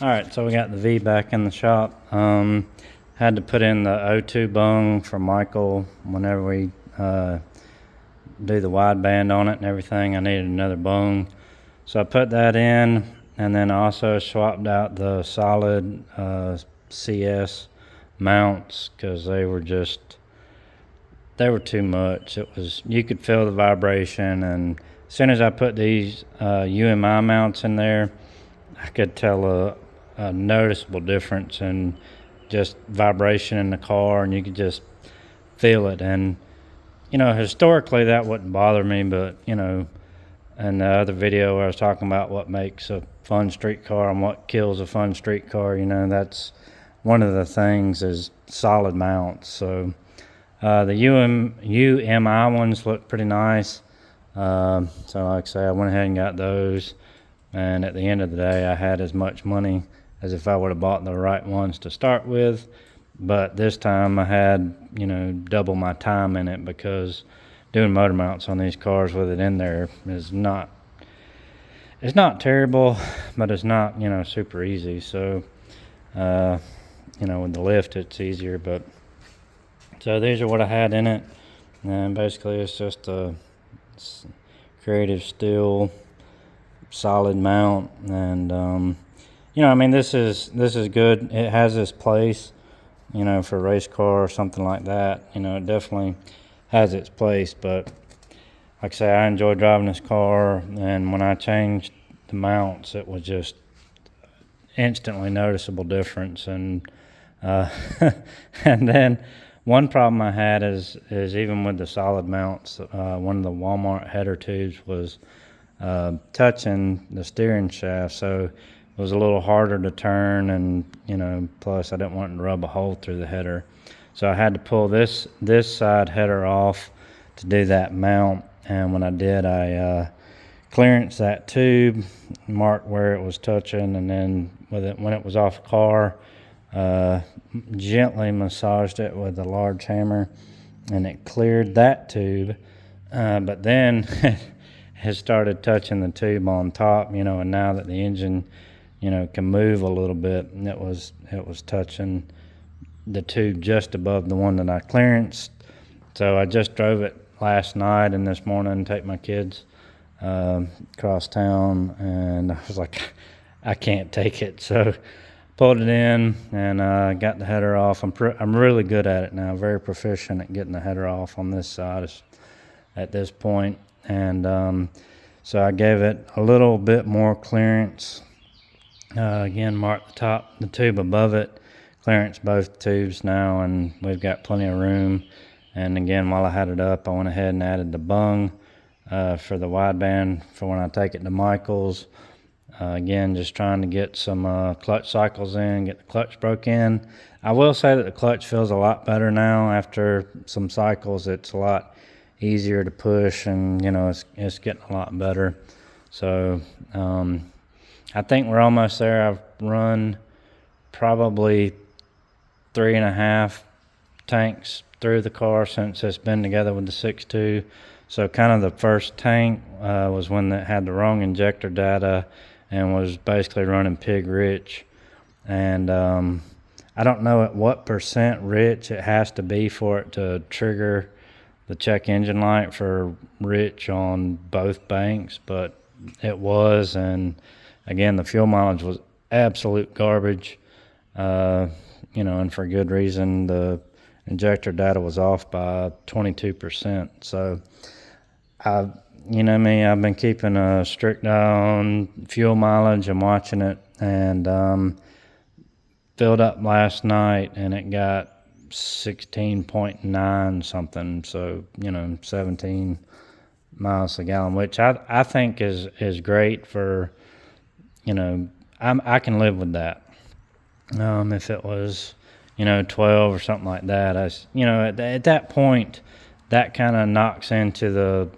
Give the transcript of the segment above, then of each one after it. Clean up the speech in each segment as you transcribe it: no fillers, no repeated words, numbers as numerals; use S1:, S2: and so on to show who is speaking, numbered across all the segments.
S1: All right, so we got the V back in the shop. Had to put in the O2 bung for Michael whenever we do the wideband on it and everything. I needed another bung, so I put that in, and then I also swapped out the solid CS mounts because they were too much. You could feel the vibration, and as soon as I put these UMI mounts in there, I could tell a noticeable difference in just vibration in the car, and you could just feel it. And historically that wouldn't bother me, but in the other video where I was talking about what makes a fun street car and what kills a fun street car, that's one of the things is solid mounts. So the UMI ones look pretty nice. So like I say, I went ahead and got those, and at the end of the day I had as much money as if I would have bought the right ones to start with, but this time I had double my time in it, because doing motor mounts on these cars with it in there is not terrible, but it's not super easy. So with the lift it's easier. But so these are what I had in it, and basically it's just a creative steel solid mount. And this is good. It has its place for a race car or something like that. It definitely has its place. But like I say, I enjoy driving this car, and when I changed the mounts, it was just instantly noticeable difference. And and then one problem I had is even with the solid mounts, one of the Walmart header tubes was touching the steering shaft, so it was a little harder to turn, and plus I didn't want to rub a hole through the header, so I had to pull this side header off to do that mount. And when I did, I clearanced that tube, marked where it was touching, and then when it was off the car, gently massaged it with a large hammer, and it cleared that tube. But then it started touching the tube on top, and now that the engine can move a little bit, and it was touching the tube just above the one that I clearanced. So I just drove it last night and this morning to take my kids across town, and I was like, I can't take it. So pulled it in and got the header off. I'm really good at it now, very proficient at getting the header off on this side at this point. And so I gave it a little bit more clearance. Again, marked the tube above it, clearance both tubes now, and we've got plenty of room. And again, while I had it up, I went ahead and added the bung for the wideband for when I take it to Michael's. Again, just trying to get some clutch cycles in, get the clutch broke in. I will say that the clutch feels a lot better now. After some cycles, it's a lot easier to push, and it's getting a lot better. So I think we're almost there. I've run probably 3.5 tanks through the car since it's been together with the 6.2. So kind of the first tank was when it had the wrong injector data and was basically running pig rich. And I don't know at what percent rich it has to be for it to trigger the check engine light for rich on both banks, but it was. And again, the fuel mileage was absolute garbage, and for good reason. The injector data was off by 22%. So I've been keeping a strict eye on fuel mileage and watching it, and filled up last night and it got 16.9 something, so 17 miles a gallon, which I think is great for I can live with that. If it was 12 or something like that, at that point that kind of knocks into the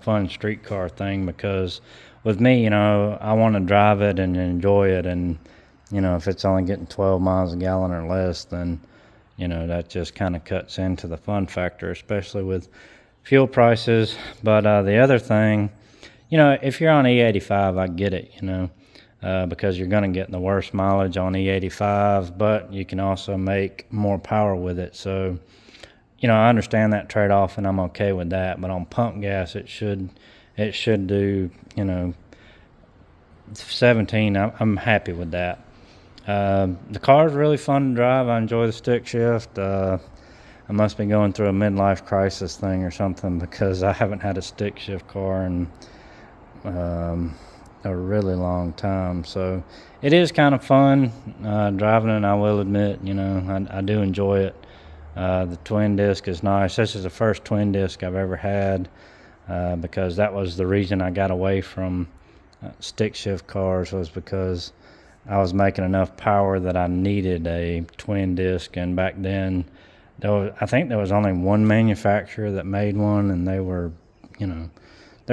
S1: fun street car thing, because with me, I want to drive it and enjoy it, and if it's only getting 12 miles a gallon or less, then that just kind of cuts into the fun factor, especially with fuel prices. But the other thing, if you're on E85, I get it. because you're going to get the worst mileage on E85, but you can also make more power with it. So, I understand that trade-off, and I'm okay with that. But on pump gas, it should do, 17. I'm happy with that. The car is really fun to drive. I enjoy the stick shift. I must be going through a midlife crisis thing or something, because I haven't had a stick shift car in a really long time. So it is kind of fun driving it. I will admit, I do enjoy it. The twin disc is nice. This is the first twin disc I've ever had, because that was the reason I got away from stick shift cars, was because I was making enough power that I needed a twin disc. And back then, I think there was only one manufacturer that made one, and they were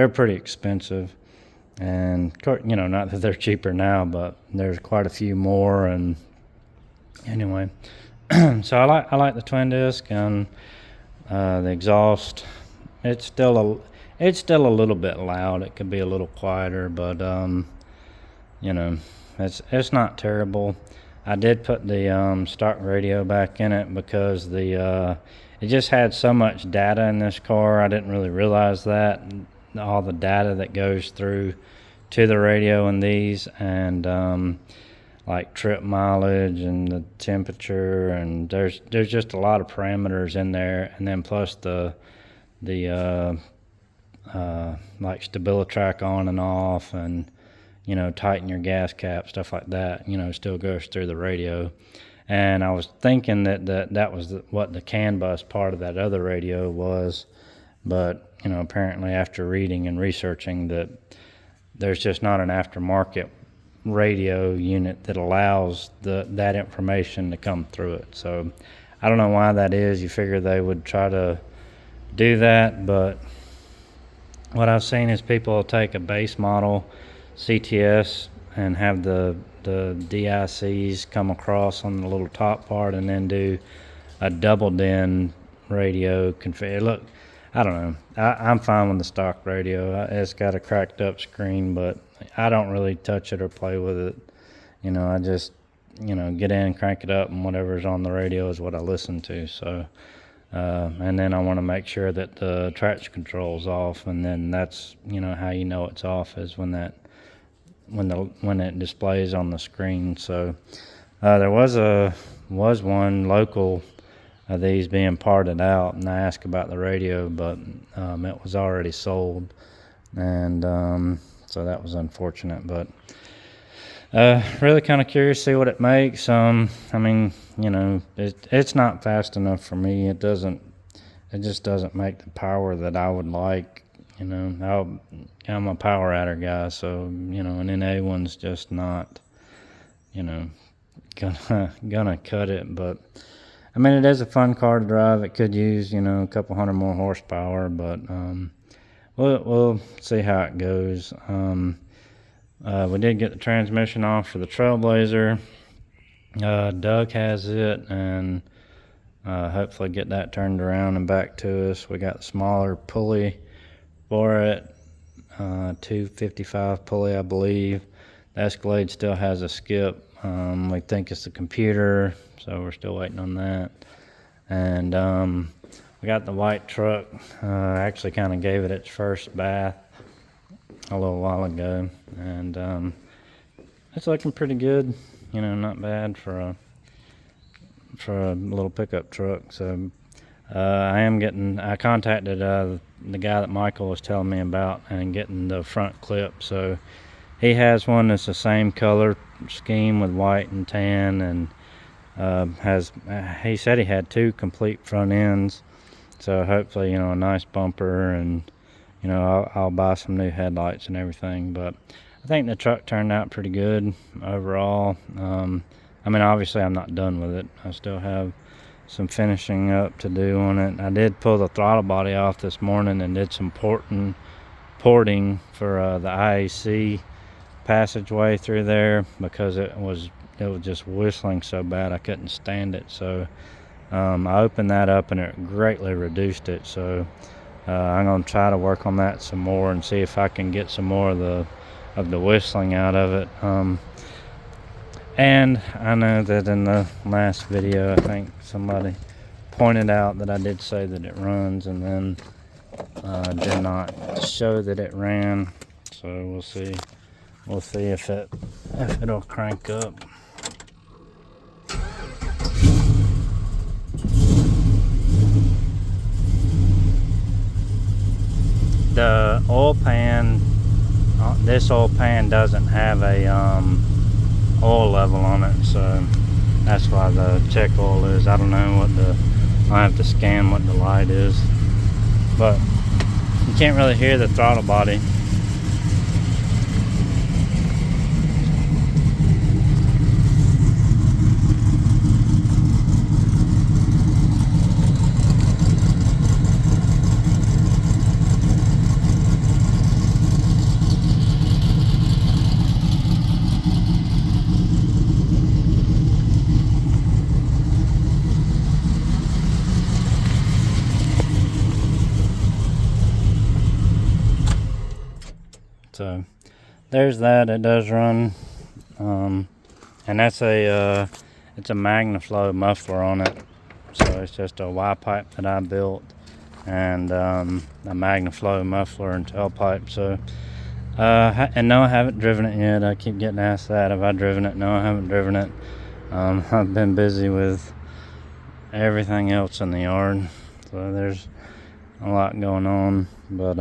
S1: pretty expensive. And not that they're cheaper now, but there's quite a few more. And anyway, so I like the twin disc, and the exhaust. It's still a little bit loud. It could be a little quieter, but it's not terrible. I did put the stock radio back in it, because it just had so much data in this car. I didn't really realize that, all the data that goes through to the radio in these, and like trip mileage and the temperature, and there's just a lot of parameters in there. And then plus the like StabiliTrak on and off, and tighten your gas cap, stuff like that, still goes through the radio. And I was thinking that was what the CAN bus part of that other radio was, but apparently after reading and researching, that there's just not an aftermarket radio unit that allows that information to come through it. So I don't know why that is. You figure they would try to do that, but what I've seen is people will take a base model CTS and have the DICs come across on the little top part, and then do a double DIN radio config. Look, I don't know. I'm fine with the stock radio. It's got a cracked up screen, but I don't really touch it or play with it. I just, get in, crank it up, and whatever's on the radio is what I listen to. So, and then I want to make sure that the traction control's off, and then that's, how you know it's off is when it displays on the screen. So, there was one local of these being parted out, and I asked about the radio, but it was already sold, and so that was unfortunate. But really kind of curious to see what it makes. It's not fast enough for me. It just doesn't make the power that I would like. I'm a power adder guy, so an NA one's just not gonna cut it. But it is a fun car to drive. It could use, a couple hundred more horsepower, but we'll see how it goes. We did get the transmission off for the Trailblazer. Doug has it, and hopefully get that turned around and back to us. We got the smaller pulley for it, 255 pulley, I believe. The Escalade still has a skip. We think it's the computer, so we're still waiting on that. And we got the white truck. I actually kind of gave it its first bath a little while ago, and it's looking pretty good. Not bad for a little pickup truck. So I contacted the guy that Michael was telling me about, and getting the front clip. So he has one that's the same color scheme with white and tan, and he said he had 2 complete front ends. So hopefully, a nice bumper, and I'll buy some new headlights and everything. But I think the truck turned out pretty good overall. Obviously I'm not done with it. I still have some finishing up to do on it. I did pull the throttle body off this morning and did some porting for the IAC passageway through there, because it was just whistling so bad I couldn't stand it. So I opened that up, and it greatly reduced it. So I'm going to try to work on that some more and see if I can get some more of the whistling out of it. And I know that in the last video, I think somebody pointed out that I did say that it runs, and then did not show that it ran. So we'll see. We'll see if it'll crank up. The oil pan, this oil pan doesn't have a oil level on it, so that's why the check oil is. I don't know what I have to scan what the light is, but you can't really hear the throttle body. So there's that. It does run, and that's it's a MagnaFlow muffler on it. So it's just a Y pipe that I built, and a MagnaFlow muffler and tailpipe. So and no, I haven't driven it yet. I keep getting asked that. Have I driven it? No, I haven't driven it. I've been busy with everything else in the yard, so there's a lot going on. But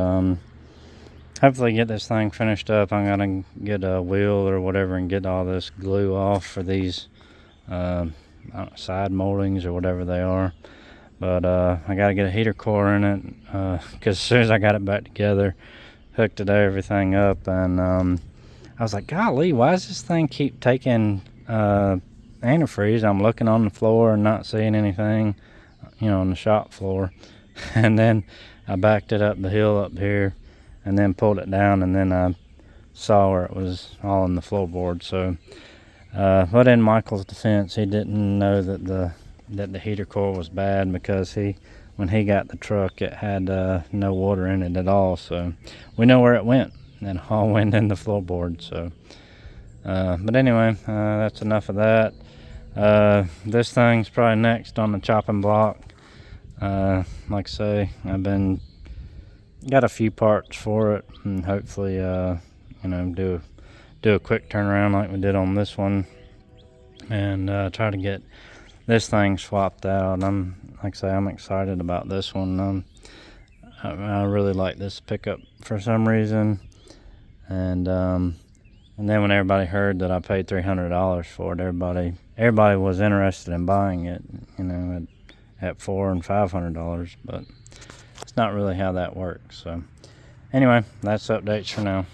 S1: hopefully get this thing finished up. I'm gonna get a wheel or whatever and get all this glue off for these side moldings or whatever they are. But I gotta get a heater core in it, because as soon as I got it back together, hooked everything up, and I was like, golly, why does this thing keep taking antifreeze? I'm looking on the floor and not seeing anything, on the shop floor. And then I backed it up the hill up here and then pulled it down, and then I saw where it was all in the floorboard. So but in Michael's defense, he didn't know that the heater core was bad, because when he got the truck, it had no water in it at all. So we know where it went. It all went in the floorboard. So but anyway, that's enough of that. This thing's probably next on the chopping block. Like I say, got a few parts for it, and hopefully do a quick turnaround like we did on this one, and try to get this thing swapped out. Like I say, I'm excited about this one. I really like this pickup for some reason, and then when everybody heard that I paid $300 for it, everybody was interested in buying it, at $400 and $500, but it's not really how that works. So anyway, that's updates for now.